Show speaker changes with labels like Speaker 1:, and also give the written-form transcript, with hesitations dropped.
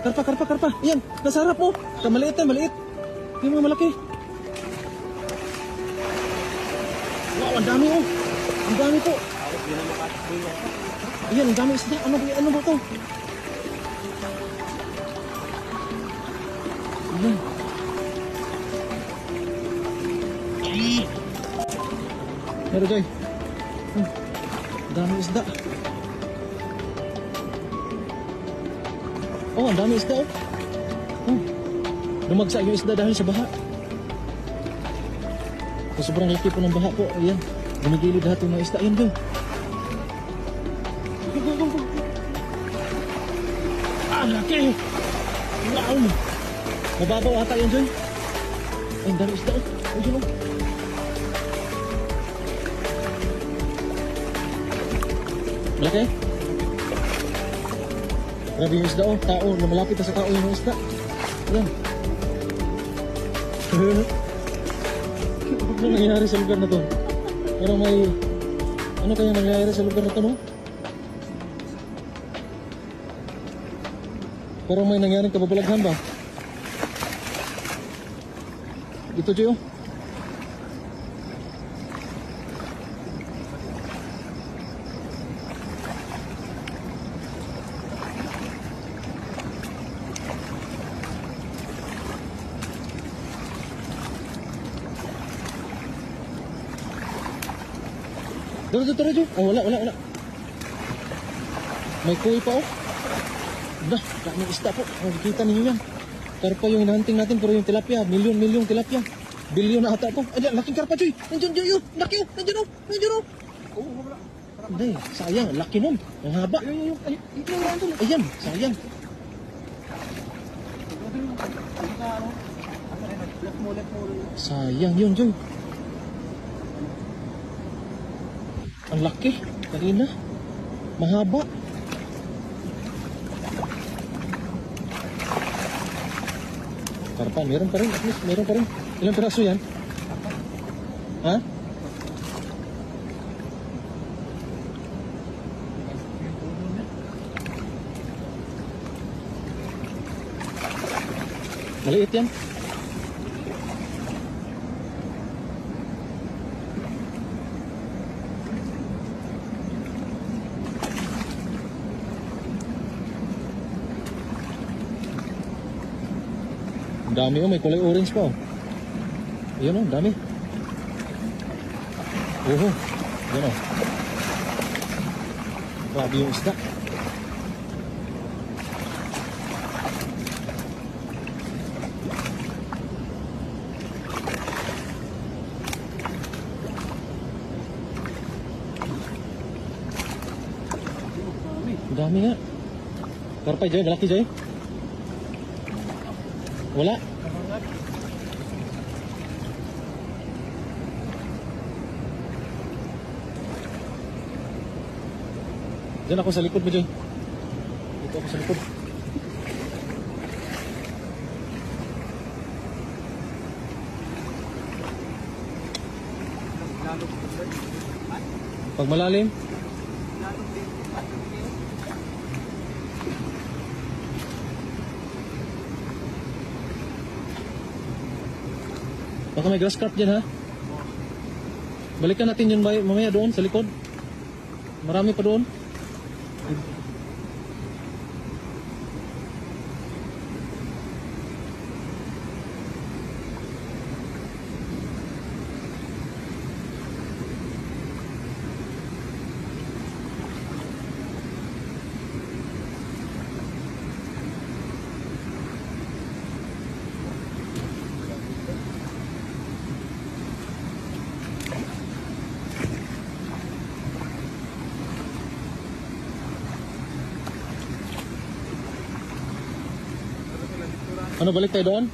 Speaker 1: Karpa, karpa, karpa. Ayan, nasa harap mo. Maliit na, maliit. Yung mga malaki. Wow, ang dami oh. Ang dami po. Ayan, ang dami isda. Ano ba ito? Ayan. Meron Joy. Ang dami isda. Oh, ang dami isda oh. Lumagsa yung isda dahil sa baha. So, sobrang laki po ng baha po. Ayan. Gumigilid lahat yung mga isda. Ayan Joy. Ah, laki. Wow. Mababaw ata yan Joy. Ay, ang dami isda oh. Ayan oh. Malaki. Grabe yung isda oh. Tao. Malapit na sa tao yung isda. Ayan. Ano nangyayari sa lugar na to? Pero may... Ano kaya nangyayari sa lugar na to no? Pero may nangyaring kababalaghan ba? Ito Joy oh. Tara. Oh, wala. May kuwi pa oh. Dah, daming isda po. Makikita ninyo yan. Karpa yung hinahunting natin, pero yung tilapia, milyon tilapia. Bilyon na ata po. Ayan, laking karpa Joy. Nandiyan Joy oh. Laki oh. Nandiyan oh. Oh, wala. Hindi, sayang. Laki nun. Ang haba. Ayan, sayang. Sayang yun Joy. Ang laki. Kanina. Mahaba. Karpa, meron pa rin. At least, meron pa rin. Ilang piraso yan? Ha? Maliit yan. Dami oh, may kulay orange pa oh. Ayan oh, dami. Oho, ayan oh. Grabe yung isda. Dami nga. Karpay Joy, galaki Joy. Wala. Diyan ako sa likod mo, Joy. Dito ako sa likod. Pag malalim. Baka may grass carp dyan ha. Balikan natin yun mamaya doon sa likod. Marami pa doon. Ano, balik tayo doon?